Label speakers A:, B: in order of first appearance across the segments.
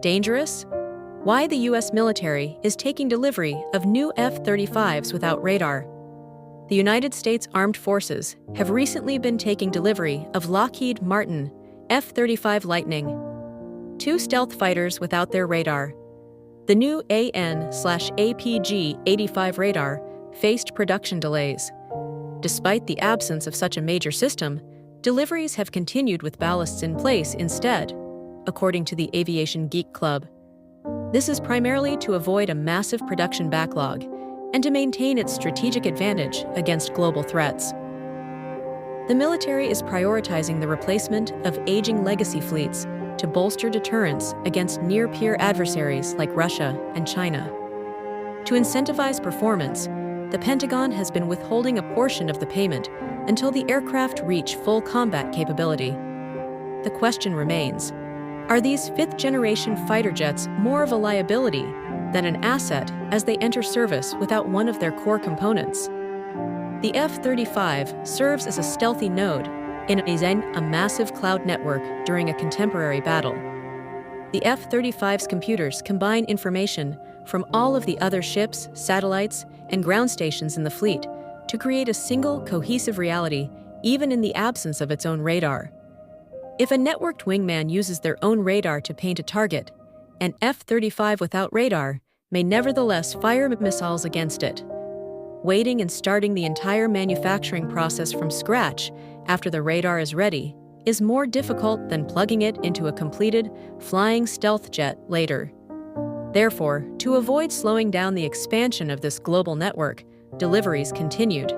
A: Dangerous? Why the U.S. military is taking delivery of new F-35s without radar. The United States Armed Forces have recently been taking delivery of Lockheed Martin F-35 Lightning, two stealth fighters without their radar. The new AN/APG-85 radar faced production delays. Despite the absence of such a major system, deliveries have continued with ballasts in place instead, according to the Aviation Geek Club. This is primarily to avoid a massive production backlog and to maintain its strategic advantage against global threats. The military is prioritizing the replacement of aging legacy fleets to bolster deterrence against near-peer adversaries like Russia and China. To incentivize performance, the Pentagon has been withholding a portion of the payment until the aircraft reach full combat capability. The question remains, are these fifth-generation fighter jets more of a liability than an asset as they enter service without one of their core components? The F-35 serves as a stealthy node in a massive cloud network during a contemporary battle. The F-35's computers combine information from all of the other ships, satellites, and ground stations in the fleet to create a single, cohesive reality, even in the absence of its own radar. If a networked wingman uses their own radar to paint a target, an F-35 without radar may nevertheless fire missiles against it. Waiting and starting the entire manufacturing process from scratch after the radar is ready is more difficult than plugging it into a completed, flying stealth jet later. Therefore, to avoid slowing down the expansion of this global network, deliveries continued.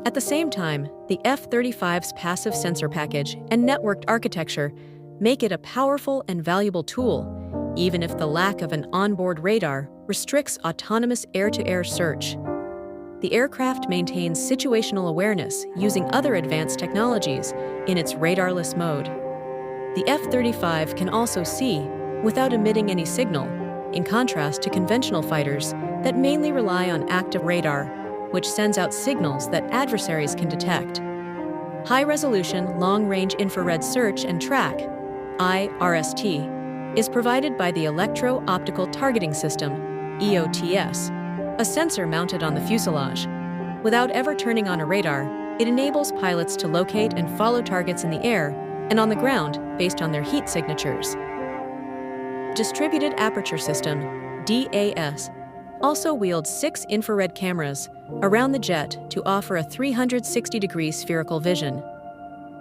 A: At the same time, the F-35's passive sensor package and networked architecture make it a powerful and valuable tool, even if the lack of an onboard radar restricts autonomous air-to-air search. The aircraft maintains situational awareness using other advanced technologies in its radarless mode. The F-35 can also see without emitting any signal, in contrast to conventional fighters that mainly rely on active radar, which sends out signals that adversaries can detect. High-resolution, long-range infrared search and track, IRST, is provided by the Electro-Optical Targeting System, EOTS, a sensor mounted on the fuselage. Without ever turning on a radar, it enables pilots to locate and follow targets in the air and on the ground based on their heat signatures. Distributed Aperture System, DAS, also wields 6 infrared cameras around the jet to offer a 360-degree spherical vision.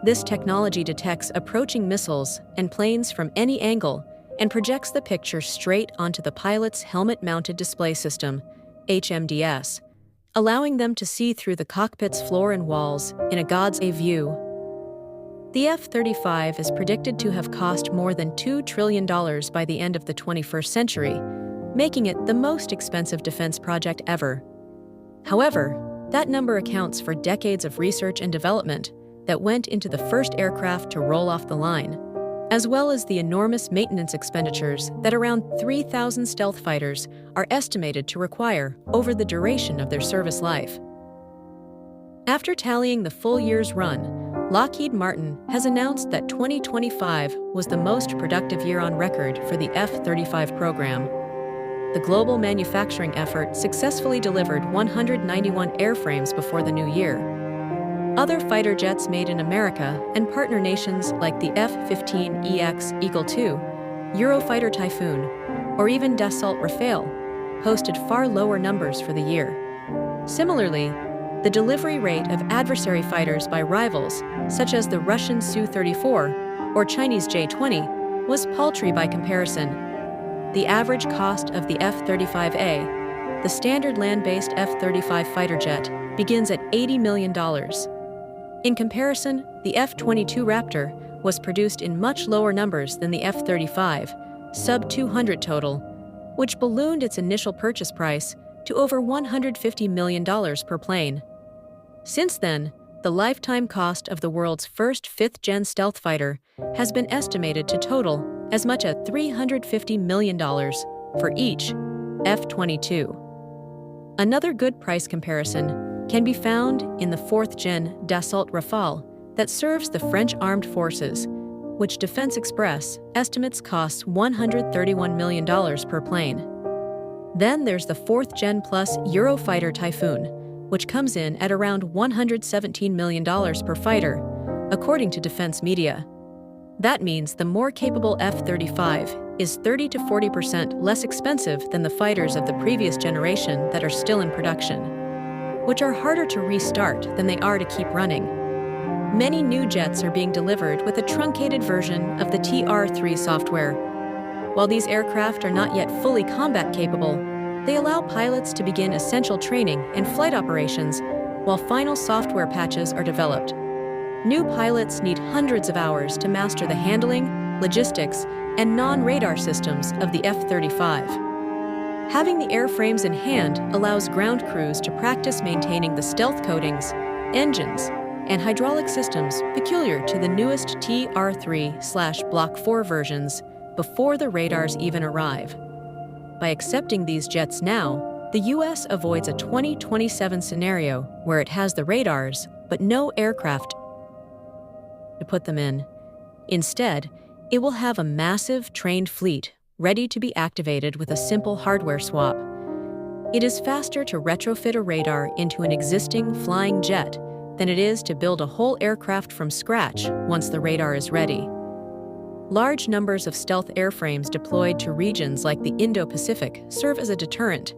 A: This technology detects approaching missiles and planes from any angle and projects the picture straight onto the pilot's helmet-mounted display system, HMDS, allowing them to see through the cockpit's floor and walls in a God's eye view. The F-35 is predicted to have cost more than $2 trillion by the end of the 21st century, making it the most expensive defense project ever. However, that number accounts for decades of research and development that went into the first aircraft to roll off the line, as well as the enormous maintenance expenditures that around 3,000 stealth fighters are estimated to require over the duration of their service life. After tallying the full year's run, Lockheed Martin has announced that 2025 was the most productive year on record for the F-35 program. The global manufacturing effort successfully delivered 191 airframes before the new year. Other fighter jets made in America and partner nations like the F-15EX Eagle II, Eurofighter Typhoon, or even Dassault Rafale posted far lower numbers for the year. Similarly, the delivery rate of adversary fighters by rivals, such as the Russian Su-34 or Chinese J-20, was paltry by comparison. The average cost of the F-35A, the standard land-based F-35 fighter jet, begins at $80 million. In comparison, the F-22 Raptor was produced in much lower numbers than the F-35, sub-200 total, which ballooned its initial purchase price to over $150 million per plane. Since then, the lifetime cost of the world's first fifth-gen stealth fighter has been estimated to total as much as $350 million for each F-22. Another good price comparison can be found in the fourth-gen Dassault Rafale that serves the French armed forces, which Defense Express estimates costs $131 million per plane. Then there's the 4th Gen Plus Eurofighter Typhoon, which comes in at around $117 million per fighter, according to defense media. That means the more capable F-35 is 30 to 40% less expensive than the fighters of the previous generation that are still in production, which are harder to restart than they are to keep running. Many new jets are being delivered with a truncated version of the TR-3 software. While these aircraft are not yet fully combat capable, they allow pilots to begin essential training and flight operations while final software patches are developed. New pilots need hundreds of hours to master the handling, logistics, and non-radar systems of the F-35. Having the airframes in hand allows ground crews to practice maintaining the stealth coatings, engines, and hydraulic systems peculiar to the newest TR-3/Block 4 versions before the radars even arrive. By accepting these jets now, the U.S. avoids a 2027 scenario where it has the radars but no aircraft to put them in. Instead, it will have a massive, trained fleet ready to be activated with a simple hardware swap. It is faster to retrofit a radar into an existing flying jet than it is to build a whole aircraft from scratch once the radar is ready. Large numbers of stealth airframes deployed to regions like the Indo-Pacific serve as a deterrent.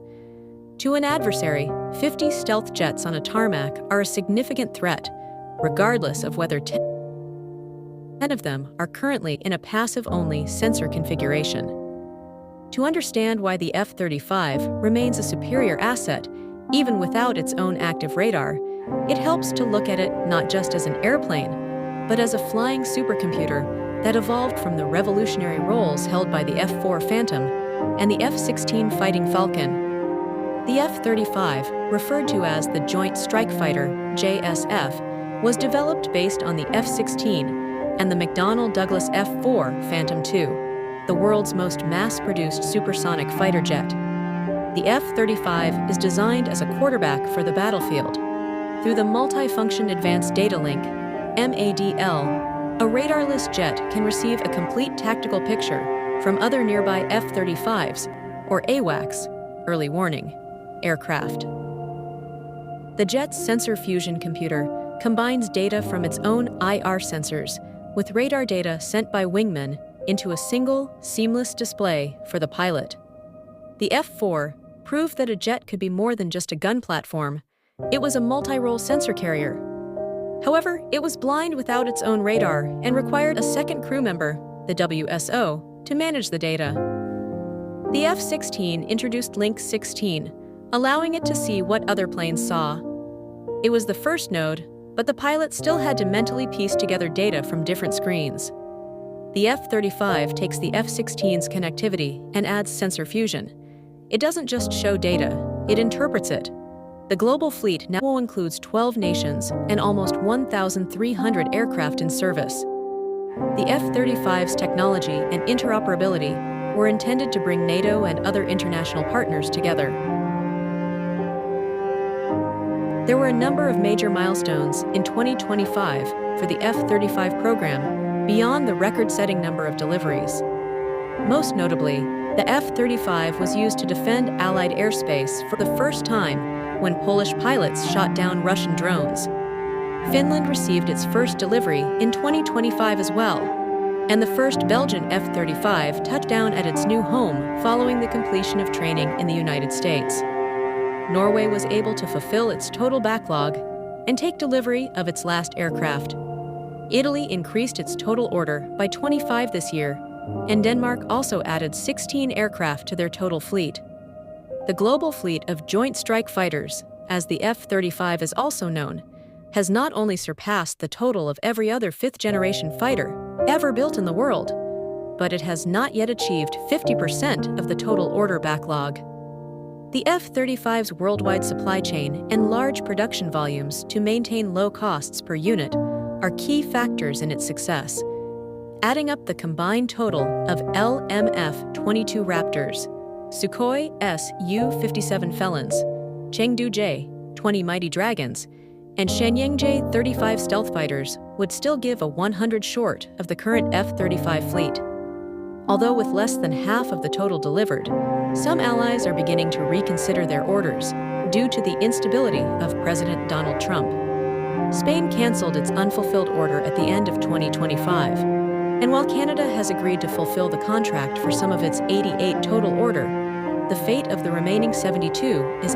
A: To an adversary, 50 stealth jets on a tarmac are a significant threat, regardless of whether 10 of them are currently in a passive-only sensor configuration. To understand why the F-35 remains a superior asset, even without its own active radar, it helps to look at it not just as an airplane, but as a flying supercomputer that evolved from the revolutionary roles held by the F-4 Phantom and the F-16 Fighting Falcon. The F-35, referred to as the Joint Strike Fighter, JSF, was developed based on the F-16 and the McDonnell Douglas F-4 Phantom II, the world's most mass-produced supersonic fighter jet. The F-35 is designed as a quarterback for the battlefield. Through the Multifunction Advanced Data Link, MADL, a radarless jet can receive a complete tactical picture from other nearby F-35s, or AWACS, early warning, aircraft. The jet's sensor fusion computer combines data from its own IR sensors with radar data sent by wingmen into a single, seamless display for the pilot. The F-4 proved that a jet could be more than just a gun platform. It was a multi-role sensor carrier. However, it was blind without its own radar and required a second crew member, the WSO, to manage the data. The F-16 introduced Link 16, allowing it to see what other planes saw. It was the first node, but the pilot still had to mentally piece together data from different screens. The F-35 takes the F-16's connectivity and adds sensor fusion. It doesn't just show data, it interprets it. The global fleet now includes 12 nations and almost 1,300 aircraft in service. The F-35's technology and interoperability were intended to bring NATO and other international partners together. There were a number of major milestones in 2025 for the F-35 program beyond the record-setting number of deliveries. Most notably, the F-35 was used to defend Allied airspace for the first time when Polish pilots shot down Russian drones. Finland received its first delivery in 2025 as well, and the first Belgian F-35 touched down at its new home following the completion of training in the United States. Norway was able to fulfill its total backlog and take delivery of its last aircraft. Italy increased its total order by 25 this year, and Denmark also added 16 aircraft to their total fleet. The global fleet of Joint Strike Fighters, as the F-35 is also known, has not only surpassed the total of every other fifth-generation fighter ever built in the world, but it has not yet achieved 50% of the total order backlog. The F-35's worldwide supply chain and large production volumes to maintain low costs per unit are key factors in its success. Adding up the combined total of LMF-22 Raptors, Sukhoi Su-57 Felons, Chengdu J-20 Mighty Dragons, and Shenyang J-35 stealth fighters would still give a 100 short of the current F-35 fleet. Although with less than half of the total delivered, some allies are beginning to reconsider their orders due to the instability of President Donald Trump. Spain canceled its unfulfilled order at the end of 2025, and while Canada has agreed to fulfill the contract for some of its 88 total order, the fate of the remaining 72 is